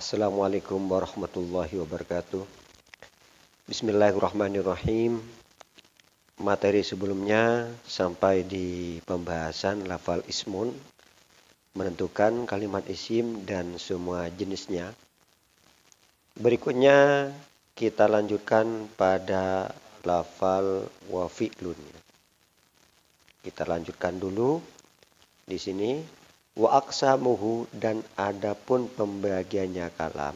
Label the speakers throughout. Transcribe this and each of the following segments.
Speaker 1: Assalamualaikum warahmatullahi wabarakatuh. Bismillahirrahmanirrahim. Materi sebelumnya sampai di pembahasan lafal ismun, menentukan kalimat isim dan semua jenisnya. Berikutnya kita lanjutkan pada lafal wa fi'lun. Kita lanjutkan dulu di sini. Wa aqsamuhu, dan adapun pembagiannya kalam.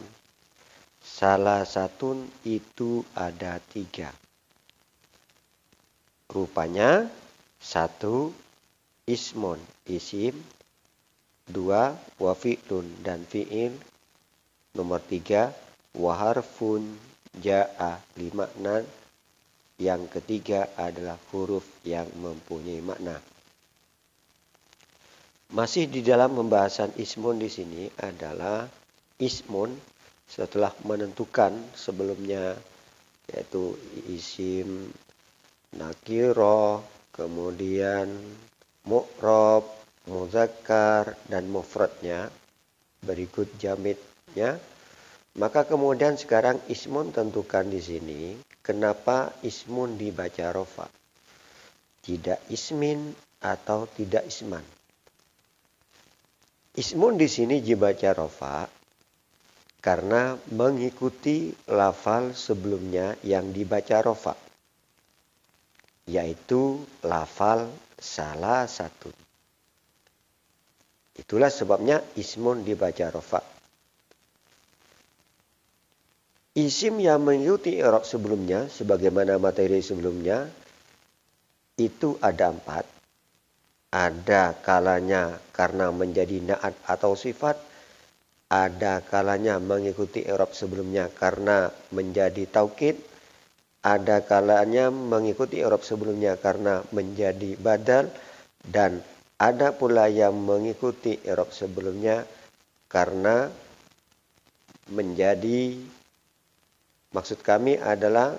Speaker 1: Salah satu itu ada 3. Rupanya 1 ismun, isim. 2 wa fi'lun, dan fi'il. Nomor 3 wa harfun ja'a, li makna. Yang ketiga adalah huruf yang mempunyai makna. Masih di dalam pembahasan ismun di sini adalah ismun setelah menentukan sebelumnya, yaitu isim, nakiro, kemudian mu'rob, muzakkar, dan mufradnya, berikut jamitnya. Maka kemudian sekarang ismun tentukan di sini. Kenapa ismun dibaca rofa, tidak ismin atau tidak isman? Ismun di sini dibaca rofa karena mengikuti lafal sebelumnya yang dibaca rofa, yaitu lafal salah satu. Itulah sebabnya ismun dibaca rofa. Isim yang mengikuti i'rab sebelumnya, sebagaimana materi sebelumnya, itu ada 4. Ada kalanya karena menjadi na'at atau sifat. Ada kalanya mengikuti i'rab sebelumnya karena menjadi taukid. Ada kalanya mengikuti i'rab sebelumnya karena menjadi badal. Dan ada pula yang mengikuti i'rab sebelumnya karena menjadi, maksud kami adalah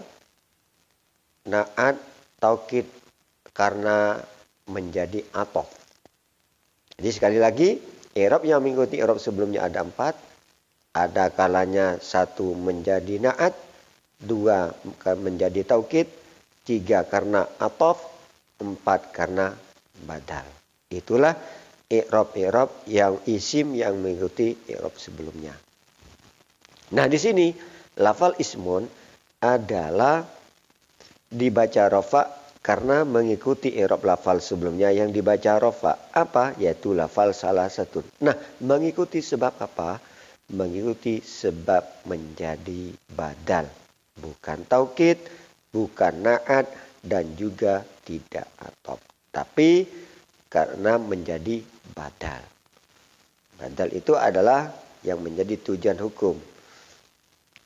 Speaker 1: na'at taukid karena menjadi atof. Jadi sekali lagi, i'rab yang mengikuti i'rab sebelumnya ada 4. Ada kalanya 1 menjadi na'at, 2 menjadi taukid, 3 karena atof, 4 karena badal. Itulah i'rab yang isim yang mengikuti i'rab sebelumnya. Nah, di sini lafal ismun adalah dibaca rofa karena mengikuti i'rab lafal sebelumnya yang dibaca rofa. Apa? Yaitu lafal salah satu. Nah, mengikuti sebab apa? Mengikuti sebab menjadi badal. Bukan taukid, bukan na'at, dan juga tidak atof. Tapi karena menjadi badal. Badal itu adalah yang menjadi tujuan hukum.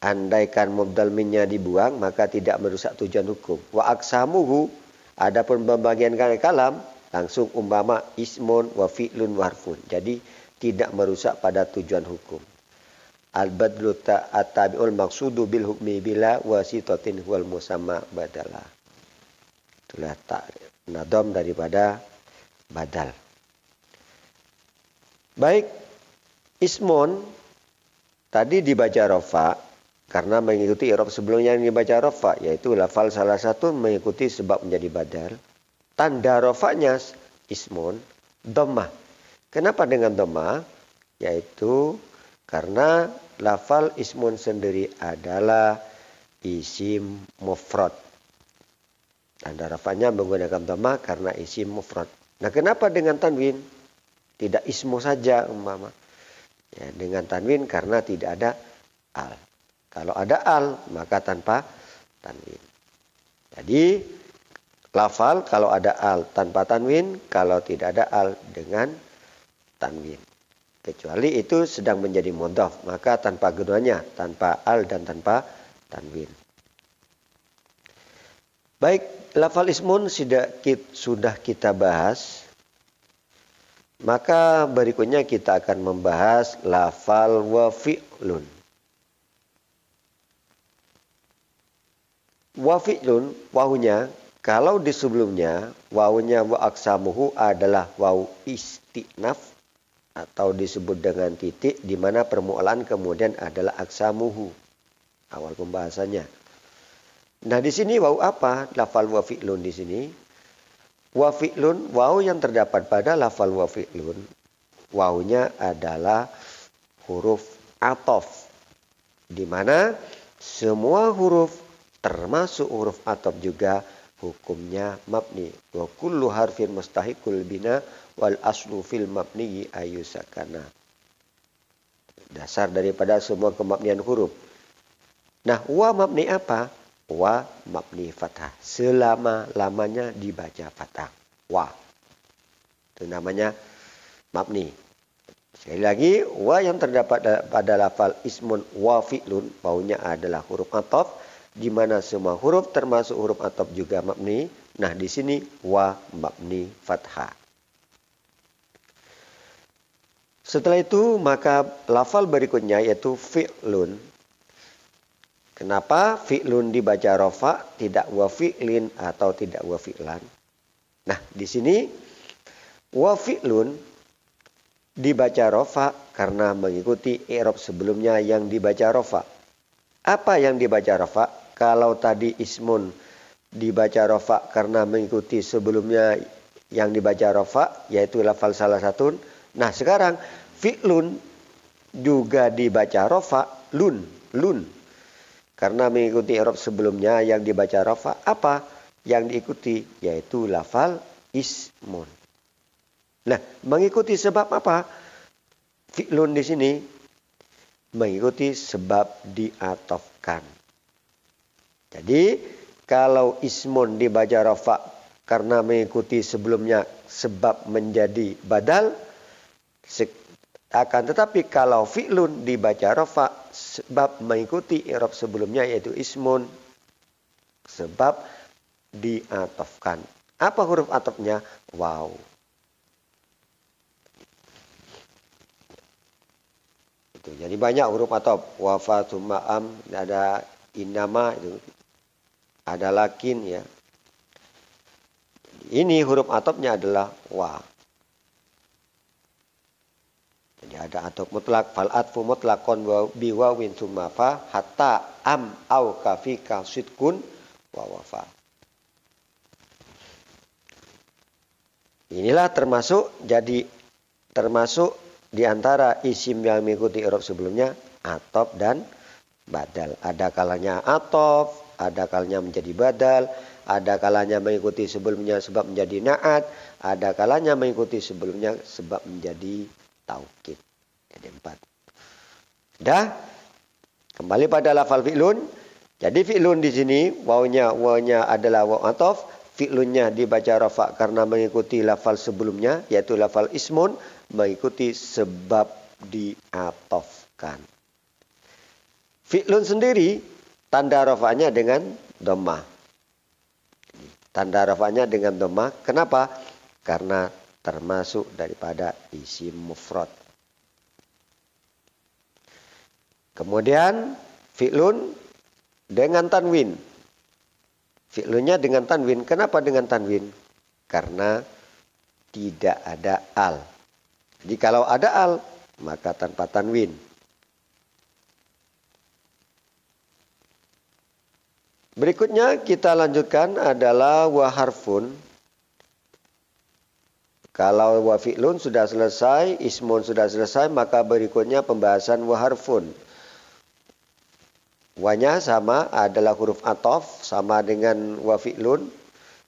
Speaker 1: Andaikan mubdal minnya dibuang, maka tidak merusak tujuan hukum. Wa aqsamuhu, adapun pembagian kalam, langsung umpama ismun wa fi'lun wa harfun. Jadi tidak merusak pada tujuan hukum. Al-badlu at-tabi'ul maqsudu bil hukmi bila wasitatin huwal musamma badala. Itulah nadom daripada badal. Baik, ismun tadi dibaca rofa karena mengikuti i'rab sebelumnya yang dibaca rofa, yaitu lafal salah satu mengikuti sebab menjadi badal. Tanda rofanya ismun dhammah. Kenapa dengan dhammah? Yaitu karena lafal ismun sendiri adalah isim mufrad. Tanda rofanya menggunakan dhammah karena isim mufrad. Nah, kenapa dengan tanwin? Tidak ismu saja umpama. Ya, dengan tanwin karena tidak ada al. Kalau ada al, maka tanpa tanwin. Jadi, lafal kalau ada al tanpa tanwin, kalau tidak ada al dengan tanwin. Kecuali itu sedang menjadi mudhaf, maka tanpa keduanya, tanpa al dan tanpa tanwin. Baik, lafal ismun sudah kita bahas. Maka berikutnya kita akan membahas lafal wa fi'lun. Wa fi'lun, wawunya, kalau di sebelumnya wawunya wa aksamuhu adalah wawu istinaf, atau disebut dengan titik, di mana permulaan kemudian adalah aksamuhu, awal pembahasannya. Nah di sini waw apa? Lafal wa fi'lun di sini. Wa fi'lun, waw yang terdapat pada lafal wa fi'lun, wawnya adalah huruf atof, di mana semua huruf termasuk huruf atof juga hukumnya mabni. Wa kullu harfin mustahiqul bina wal aslu fil mabni ayusakana. Dasar daripada semua kemabnian huruf. Nah, wa mabni apa? Wa mabni fathah. Selama-lamanya dibaca fathah. Wa. Itu namanya mabni. Sekali lagi, wa yang terdapat pada lafal ismun wa fi'lun, baunya adalah huruf atof, di mana semua huruf termasuk huruf atof juga mabni. Nah, di sini wa mabni fathah. Setelah itu maka lafal berikutnya yaitu fi'lun. Kenapa fi'lun dibaca rofa, tidak wa fi'lin atau tidak wa fi'lan? Nah, di sini wa fi'lun dibaca rofa karena mengikuti i'rab sebelumnya yang dibaca rofa. Apa yang dibaca rofa? Kalau tadi ismun dibaca rofa karena mengikuti sebelumnya yang dibaca rofa, yaitu lafal salah satu. Nah, sekarang fi'lun juga dibaca rofa, lun. Karena mengikuti i'rab sebelumnya yang dibaca rofa, apa yang diikuti? Yaitu lafal ismun. Nah, mengikuti sebab apa? Fi'lun di sini mengikuti sebab diatofkan. Jadi, kalau ismun dibaca rofa karena mengikuti sebelumnya sebab menjadi badal, akan tetapi kalau fi'lun dibaca rofa sebab mengikuti i'rab sebelumnya yaitu ismun, sebab diatofkan. Apa huruf atofnya? Waw. Itu. Jadi banyak huruf atof. Wafa, summa, am, ada innama, itu ada lakin ya. Ini huruf atofnya adalah wa. Jadi ada atof mutlak, fal atfu mutlakon bi wawin summa fa hatta am au kafika sidkun wa wafa. Inilah termasuk di antara isim yang mengikuti i'rab sebelumnya atof dan badal. Ada kalanya atof, ada kalanya menjadi badal, ada kalanya mengikuti sebelumnya sebab menjadi na'at, ada kalanya mengikuti sebelumnya sebab menjadi taukid. Jadi 4. Dah, kembali pada lafal fi'lun. Jadi fi'lun di sini wawnya adalah waw atof, fi'lunnya dibaca rafa karena mengikuti lafal sebelumnya yaitu lafal ismun, mengikuti sebab diatofkan. Fi'lun sendiri tanda rafanya dengan dhammah. Tanda rafanya dengan dhammah. Kenapa? Karena termasuk daripada isim mufrad. Kemudian fi'lun dengan tanwin. Fi'lunnya dengan tanwin. Kenapa dengan tanwin? Karena tidak ada al. Jadi kalau ada al, maka tanpa tanwin. Berikutnya kita lanjutkan adalah wa harfun. Kalau wa fi'lun sudah selesai, ismun sudah selesai, maka berikutnya pembahasan wa harfun. Wanya sama adalah huruf atof, sama dengan wa fi'lun,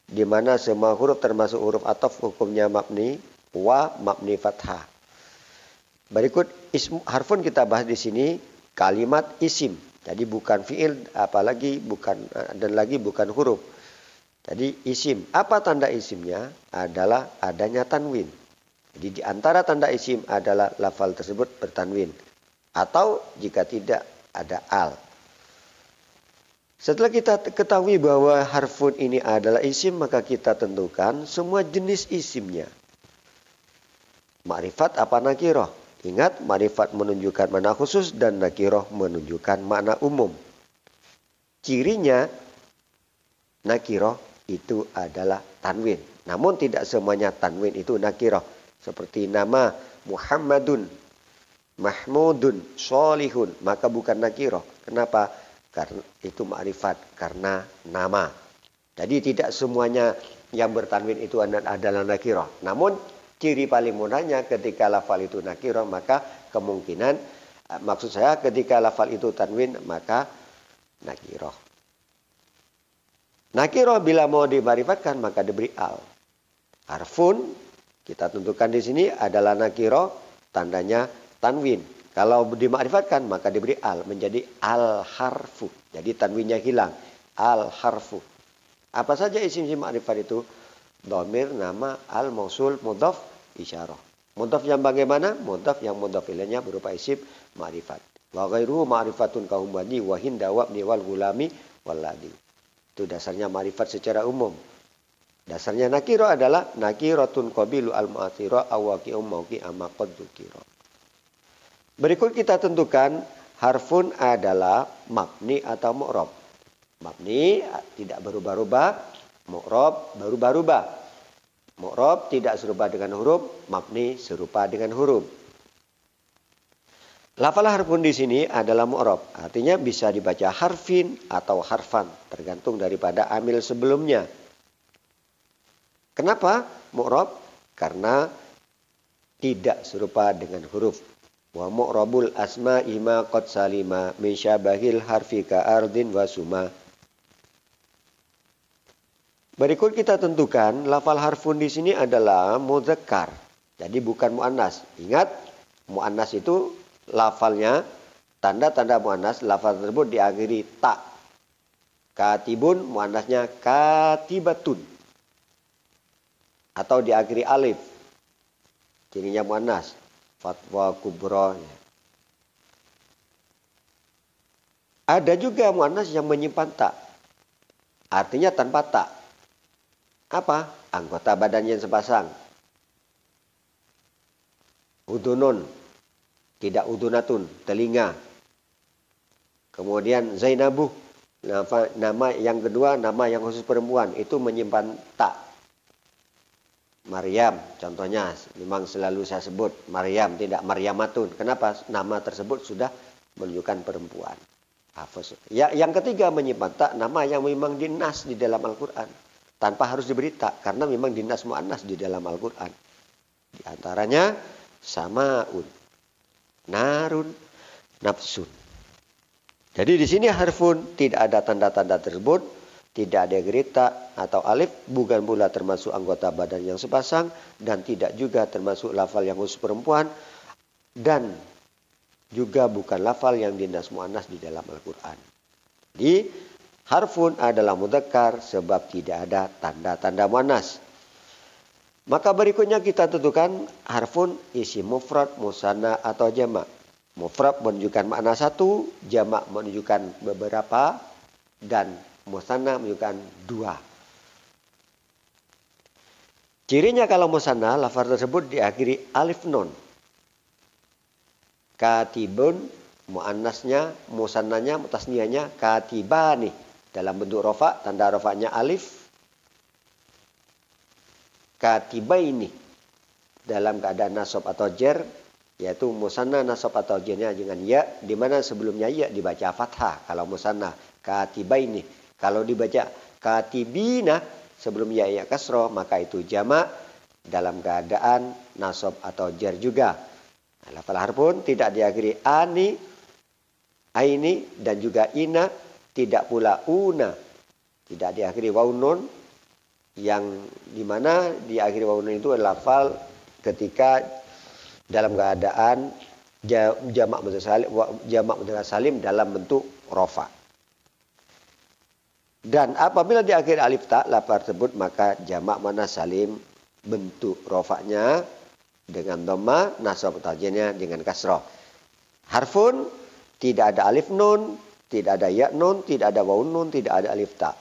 Speaker 1: di mana semua huruf termasuk huruf atof hukumnya mabni, wa mabni fathah. Berikut harfun kita bahas di sini kalimat isim. Jadi bukan fi'il, apalagi bukan huruf. Jadi isim. Apa tanda isimnya? Adalah adanya tanwin. Jadi di antara tanda isim adalah lafal tersebut bertanwin. Atau jika tidak ada al. Setelah kita ketahui bahwa harfun ini adalah isim, maka kita tentukan semua jenis isimnya. Ma'rifat apa nakiroh? Ingat, ma'rifat menunjukkan makna khusus dan nakiroh menunjukkan makna umum. Cirinya nakiroh itu adalah tanwin. Namun tidak semuanya tanwin itu nakiroh. Seperti nama Muhammadun, Mahmudun, Solihun, maka bukan nakiroh. Kenapa? Karena itu ma'rifat, karena nama. Jadi tidak semuanya yang bertanwin itu adalah nakiroh. Namun ciri paling mudahnya ketika lafal itu nakiroh, maka kemungkinan, maksud saya ketika lafal itu tanwin, maka nakiroh. Nakiroh bila mau dimarifatkan maka diberi al. Harfun kita tentukan di sini adalah nakiroh, tandanya tanwin. Kalau dimakrifatkan maka diberi al, menjadi al harfu. Jadi tanwinnya hilang, al harfu. Apa saja isim-isim makrifat itu? Dhamir, nama, al, mausul, mudhaf, isyarah. Mudhaf yang bagaimana? Mudhaf yang mudhaf ilaihnya berupa isim makrifat. Wa ghairuhu ma'rifatun kahumwadi wa hinda wabni wal gulami waladi. Itu dasarnya makrifat secara umum. Dasarnya nakiro adalah nakiratun qabilu al-ma'athira awaqi'um mauqi amaqad dzukira. Berikut kita tentukan harfun adalah mabni atau mu'rab. Mabni tidak berubah-ubah, mu'rab berubah-ubah. Mu'rab tidak serupa dengan huruf, mabni serupa dengan huruf. Lafal harfun di sini adalah mu'rab, artinya bisa dibaca harfin atau harfan, tergantung daripada amil sebelumnya. Kenapa mu'rab? Karena tidak serupa dengan huruf. Wa mu'rabul asma'i ma qad salima min syabahil harfi ka ardin wa suma. Berikut kita tentukan lafal harfun di sini adalah mudzakkar. Jadi bukan muannas. Ingat, muannas itu lafalnya, tanda-tanda muannas, lafal tersebut diakhiri ta. Katibun, muannasnya katibatun. Atau diakhiri alif. Cirinya muannas. Fatwa kubra. Ada juga muannas yang menyimpan ta. Artinya tanpa ta. Apa? Anggota badan yang sepasang. Udunun. Tidak udunatun, telinga. Kemudian Zainabuh, nama yang kedua, nama yang khusus perempuan, itu menyimpan tak. Maryam, contohnya, memang selalu saya sebut Maryam, tidak Maryamatun. Kenapa? Nama tersebut sudah menunjukkan perempuan. Ya, yang ketiga menyimpan tak, nama yang memang dinas di dalam Al-Quran. Tanpa harus diberi tak, karena memang dinas mu'annas di dalam Al-Quran. Di antaranya, samaun, narun, nafsun. Jadi di sini harfun tidak ada tanda-tanda tersebut, tidak ada gerita atau alif, bukan pula termasuk anggota badan yang sepasang, dan tidak juga termasuk lafal yang khusus perempuan, dan juga bukan lafal yang dinas mu'annas di dalam Al-Quran. Jadi harfun adalah mudzakkar sebab tidak ada tanda-tanda mu'annas. Maka berikutnya kita tentukan harfun isim mufrad, musanna atau jamak. Mufrad menunjukkan makna satu, jamak menunjukkan beberapa, dan musanna menunjukkan dua. Cirinya kalau musanna, lafaz tersebut diakhiri alif nun. Katibun, muannasnya, musannanya, tasniyahnya katibani. Dalam bentuk rofa, tanda rofanya alif. Katibaini dalam keadaan nasab atau jer, yaitu musanna nasab atau jernya dengan ya, di mana sebelumnya ya dibaca fathah kalau musanna. Katibaini, kalau dibaca katibina sebelum ya kasroh, maka itu jamak dalam keadaan nasab atau jer juga. Lafal harfun tidak diakhiri ani, aini, dan juga ina, tidak pula una, tidak diakhiri waunun, yang dimana di akhir wawun itu adalah lafal ketika dalam keadaan jamak mudzakkar salim dalam bentuk rofa. Dan apabila di akhir alif ta lafal tersebut, maka jamak muannats salim bentuk rofanya dengan dhamma, nasab tajnya dengan kasrah. Harfun tidak ada alif nun, tidak ada ya nun, tidak ada wawun nun, tidak ada alif ta.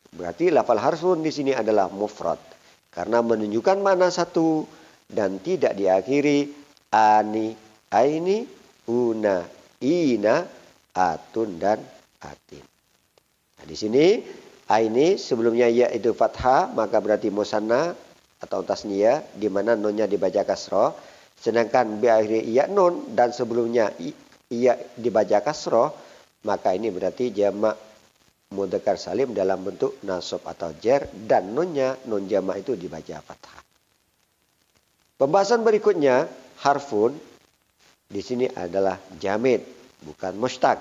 Speaker 1: Berarti lafal harfun di sini adalah mufrad karena menunjukkan makna satu dan tidak diakhiri ani, aini, una, ina, atun, dan atin. Nah, di sini aini sebelumnya ya itu fathah, maka berarti musanna atau tasniyah di mana nunnya dibaca kasroh. Sedangkan biakhiri iya nun dan sebelumnya iya dibaca kasroh, maka ini berarti jamak mudzakkar salim dalam bentuk nasab atau jar dan nunnya nun jamak itu dibaca fathah. Pembahasan berikutnya harfun di sini adalah jamid, bukan mustaq,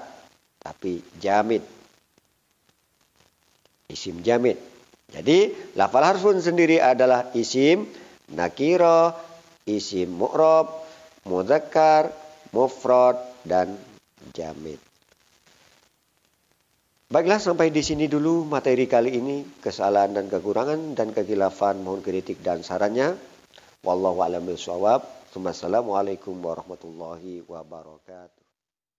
Speaker 1: tapi jamid. Isim jamid. Jadi lafal harfun sendiri adalah isim nakiro, isim mu'rab, mudzakkar, mufrad, dan jamid. Baiklah, sampai di sini dulu materi kali ini. Kesalahan dan kekurangan dan kekhilafan mohon kritik dan sarannya. Wallahu a'lam bishawab. Wassalamualaikum warahmatullahi wabarakatuh.